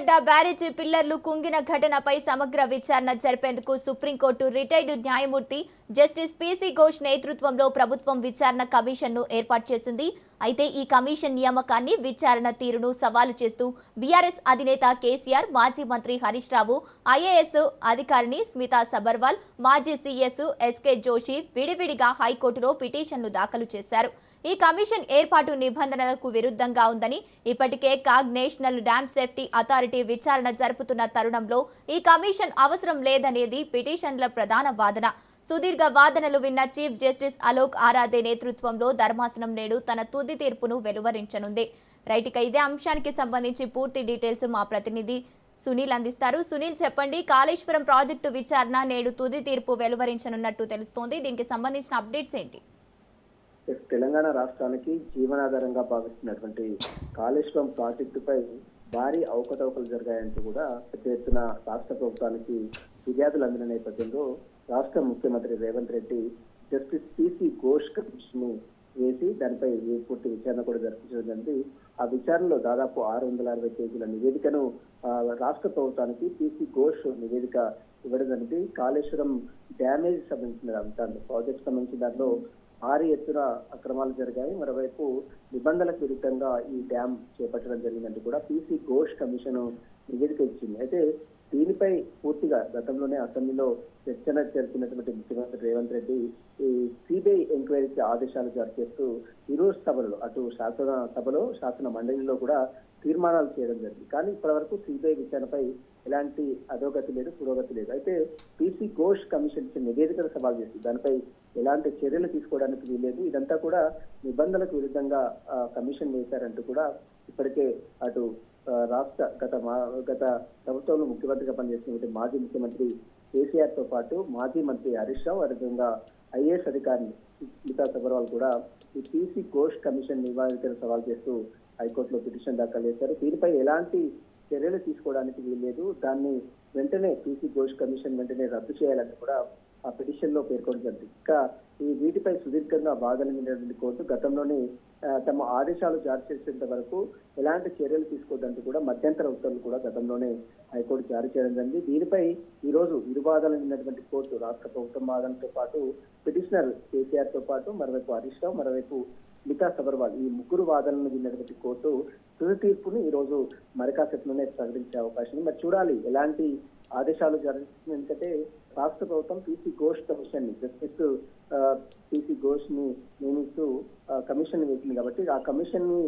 మేడిగడ్డ బ్యారేజీ పిల్లర్లు కుంగిన ఘటనపై సమగ్ర విచారణ జరిపేందుకు సుప్రీంకోర్టు రిటైర్డ్ న్యాయమూర్తి జస్టిస్ పీసీ ఘోష్ నేతృత్వంలో ప్రభుత్వం విచారణ కమిషన్ను ఏర్పాటు చేసింది. అయితే ఈ కమిషన్ నియామకాన్ని, విచారణ తీరును సవాలు చేస్తూ బీఆర్ఎస్ అధినేత కేసీఆర్, మాజీ మంత్రి హరీష్ రావు, ఐఏఎస్ అధికారిని స్మితా సబర్వాల్, మాజీ సీఎస్ ఎస్కే జోషి విడివిడిగా హైకోర్టులో పిటిషన్లు దాఖలు చేశారు. ఈ కమిషన్ ఏర్పాటు నిబంధనలకు విరుద్ధంగా ఉందని, ఇప్పటికే CAG national dam safety authority విచారణ జరుపుతున్న తరుణంలో ఈ కమిషన్ అవసరం లేదనేది పిటిషన్ల ప్రధాన వాదన. సుదీర్ఘ వాదనలు విన్న చీఫ్ జస్టిస్ అలోక్ ఆరాధే నేతృత్వంలో ధర్మాసనం నేడు తన తుది తీర్పును వెలువరించనుంది. రైట్, ఇక ఇదే అంశానికి సంబంధించి పూర్తి డీటెయిల్స్ మా ప్రతినిధి సునీల్ అందిస్తారు. సునీల్, చెప్పండి, కాళేశ్వరం ప్రాజెక్టు విచారణ నేడు తుది తీర్పు వెలువరించనున్నట్టు తెలుస్తోంది. దీనికి సంబంధించిన అప్డేట్స్ ఏంటి? తెలంగాణ రాష్ట్రానికి జీవనాధారంగా భావిస్తున్నటువంటి కాళేశ్వరం ప్రాజెక్టుపై భారీ అవకతవకలు జరిగాయంటూ కూడా పెద్ద ఎత్తున రాష్ట్ర ప్రభుత్వానికి ఫిర్యాదులు అందిన నేపథ్యంలో రాష్ట్ర ముఖ్యమంత్రి Revanth Reddy justice PC Ghosh commission వేసి దానిపై పూర్తి విచారణ కూడా జరిపించడం. ఆ విచారణలో దాదాపు 660 పేజీల నివేదికను రాష్ట్ర ప్రభుత్వానికి పీసీ ఘోష్ నివేదిక ఇవ్వడం జరిగింది. కాళేశ్వరం డ్యామేజ్ సంబంధించిన అంశాలు, ప్రాజెక్ట్ సంబంధించిన దాంట్లో భారీ ఎత్తున అక్రమాలు జరిగాయి, మరోవైపు నిబంధనలకు విరుద్ధంగా ఈ డ్యామ్ చేపట్టడం జరిగిందంటూ కూడా పీసీ ఘోష్ కమిషన్ నివేదిక ఇచ్చింది. అయితే దీనిపై పూర్తిగా గతంలోనే అసెంబ్లీలో చర్చన జరిపినటువంటి ముఖ్యమంత్రి రేవంత్ రెడ్డి ఈ సిబిఐ ఎంక్వైరీకి ఆదేశాలు జారీ చేస్తూ ఈరోజు సభలో, అటు శాసన సభలో, శాసన మండలిలో కూడా తీర్మానాలు చేయడం జరిగింది. కానీ ఇప్పటివరకు సిబిఐ విచారణపై ఎలాంటి అధోగతి లేదు, పురోగతి లేదు. అయితే పీసీ ఘోష్ కమిషన్ ఇచ్చిన నివేదికను సవాల్ చేసి దానిపై ఎలాంటి చర్యలు తీసుకోవడానికి వీల్లేదు, ఇదంతా కూడా నిబంధనలకు విరుద్ధంగా కమిషన్ వేశారంటూ కూడా ఇప్పటికే అటు రాష్ట్ర గత ప్రభుత్వంలో ముఖ్యమంత్రిగా పనిచేసినటువంటి మాజీ ముఖ్యమంత్రి కేసీఆర్ తో పాటు మాజీ మంత్రి హరీష్ రావు, అదేవిధంగా ఐఏఎస్ అధికారిని స్మితా సబర్వాల్ కూడా ఈ పీసీ ఘోష్ కమిషన్ నివేదికను సవాల్ చేస్తూ హైకోర్టులో పిటిషన్ దాఖలు చేశారు. దీనిపై ఎలాంటి చర్యలు తీసుకోవడానికి వీల్లేదు, దాన్ని వెంటనే పీసీ ఘోష్ కమిషన్ వెంటనే రద్దు చేయాలని కూడా ఆ పిటిషన్ లో పేర్కొనడం జరిగింది. ఇంకా ఈ వీటిపై సుదీర్ఘంగా వాదన విన్నటువంటి కోర్టు గతంలోనే తమ ఆదేశాలు జారీ చేసేంత వరకు ఎలాంటి చర్యలు తీసుకోవద్దంటూ కూడా మధ్యంతర ఉత్తర్వులు కూడా గతంలోనే హైకోర్టు జారీ చేయడం జరిగింది. దీనిపై ఈ రోజు ఇరు వాదనలు విన్నటువంటి కోర్టు రాష్ట్ర ప్రభుత్వం వాదనతో పాటు పిటిషనర్ కేసీఆర్ తో పాటు మరోవైపు హరీష్ రావు, మరోవైపు స్మితా సబర్వాల్, ఈ ముగ్గురు వాదనలను విన్నటువంటి కోర్టు తుది తీర్పుని ఈ రోజు మరికాసేపులోనే ప్రకటించే అవకాశం ఉంది. మరి చూడాలి ఎలాంటి ఆదేశాలు జరుగుతుంది. ఎందుకంటే రాష్ట్ర ప్రభుత్వం పీసీ ఘోష్ కమిషన్ ని, జస్టిస్ పీసీ ఘోష్ ని నియమిస్తూ కమిషన్ వేసింది కాబట్టి ఆ కమిషన్ ని